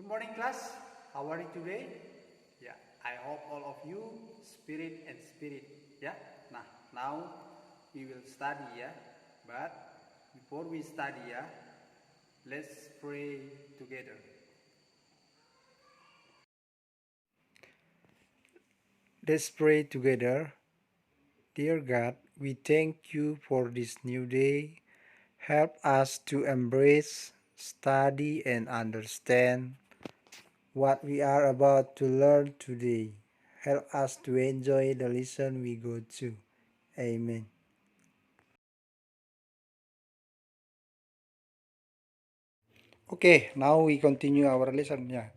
Good morning, class. How are you today? Yeah, I hope all of you spirit and spirit. Yeah. Now we will study. Yeah, but before we study, yeah, let's pray together. Let's pray together. Dear God, we thank you for this new day. Help us to embrace, study, and understand what we are about to learn today. Help us to enjoy the lesson we go to. Amen. Okay, now we continue our lesson-nya.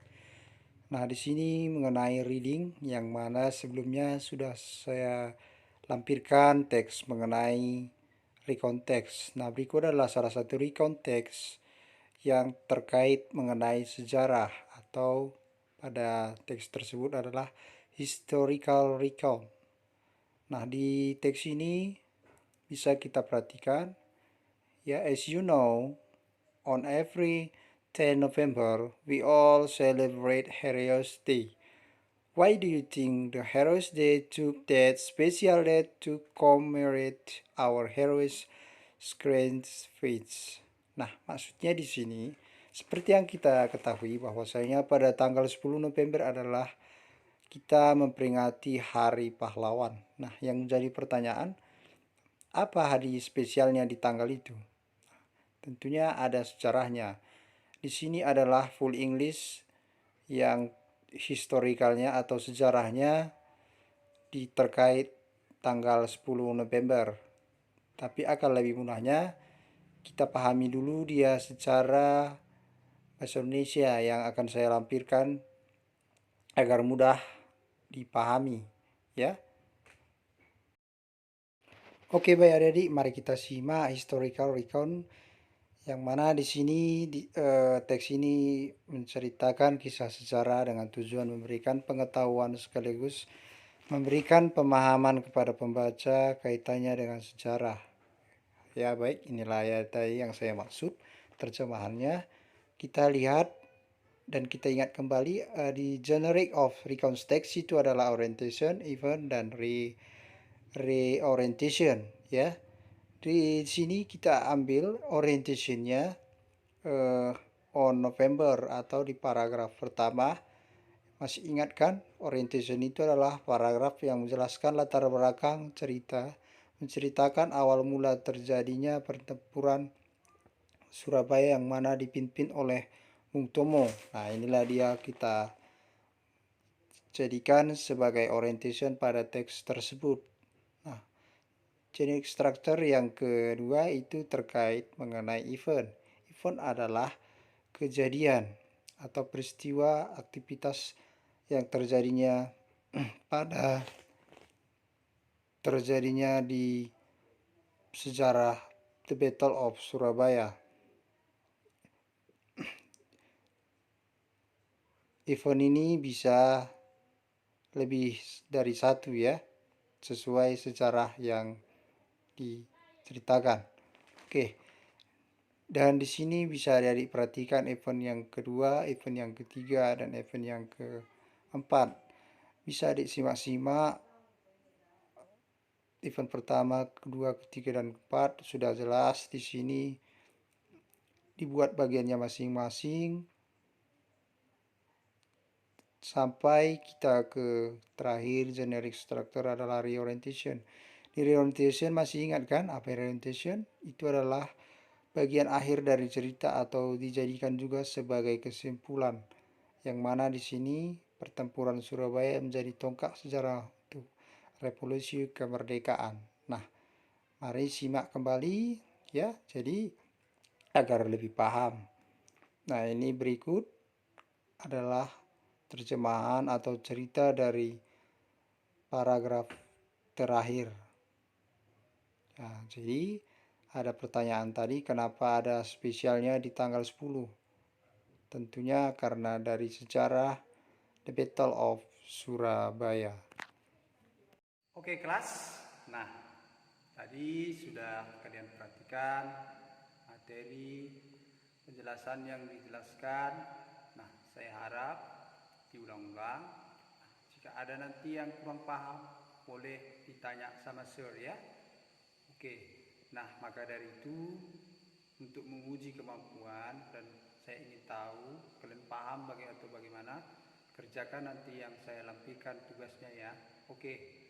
Nah, di sini mengenai reading yang mana sebelumnya sudah saya lampirkan teks mengenai recount text. Nah, berikut adalah salah satu recount text yang terkait mengenai sejarah atau pada teks tersebut adalah historical recount. Nah, di teks ini bisa kita perhatikan, ya, as you know, on every 10 November, we all celebrate Heroes Day. Why do you think the Heroes Day took that special date to commemorate our heroes' grand feats? Nah, maksudnya di sini, seperti yang kita ketahui bahwasanya pada tanggal 10 November adalah kita memperingati Hari Pahlawan. Nah, yang menjadi pertanyaan, apa hari spesialnya di tanggal itu? Tentunya ada sejarahnya. Di sini adalah full English yang historikalnya atau sejarahnya terkait tanggal 10 November. Tapi akan lebih mudahnya kita pahami dulu dia secara bahasa Indonesia yang akan saya lampirkan agar mudah dipahami, ya. Oke, baik adik-adik, mari kita simak historical recount yang mana di sini teks ini menceritakan kisah sejarah dengan tujuan memberikan pengetahuan sekaligus memberikan pemahaman kepada pembaca kaitannya dengan sejarah. Ya, baik, inilah ya tadi yang saya maksud terjemahannya. Kita lihat dan kita ingat kembali di generic of recount text itu adalah orientation, event, dan reorientation, ya. Di sini kita ambil orientationnya on November atau di paragraf pertama. Masih ingat kan, orientation itu adalah paragraf yang menjelaskan latar belakang cerita, menceritakan awal mula terjadinya pertempuran Surabaya yang mana dipimpin oleh Bung Tomo. Nah, inilah dia kita jadikan sebagai orientation pada teks tersebut. Nah, jenis structure yang kedua itu terkait mengenai event. Event adalah kejadian atau peristiwa aktivitas yang terjadinya di sejarah The Battle of Surabaya. Event ini bisa lebih dari satu, ya, sesuai sejarah yang diceritakan. Oke. Dan di sini bisa diperhatikan event yang kedua, event yang ketiga, dan event yang keempat. Bisa disimak-simak event pertama, kedua, ketiga, dan keempat sudah jelas di sini dibuat bagiannya masing-masing sampai kita ke terakhir generic structure adalah reorientation. Di reorientation masih ingat kan apa reorientation? Itu adalah bagian akhir dari cerita atau dijadikan juga sebagai kesimpulan. Yang mana di sini pertempuran Surabaya menjadi tonggak sejarah untuk revolusi kemerdekaan. Nah, mari simak kembali, ya. Jadi agar lebih paham. Nah, ini berikut adalah terjemahan atau cerita dari paragraf terakhir. Nah, jadi ada pertanyaan tadi, kenapa ada spesialnya di tanggal 10? Tentunya karena dari sejarah The Battle of Surabaya. Oke, kelas. Nah, tadi sudah kalian perhatikan materi penjelasan yang dijelaskan. Nah, saya diulang-ulang. Jika ada nanti yang kurang paham, boleh ditanya sama Sir ya. Oke, nah maka dari itu untuk menguji kemampuan dan saya ingin tahu kalian paham atau bagaimana, kerjakan nanti yang saya lampirkan tugasnya ya. Oke.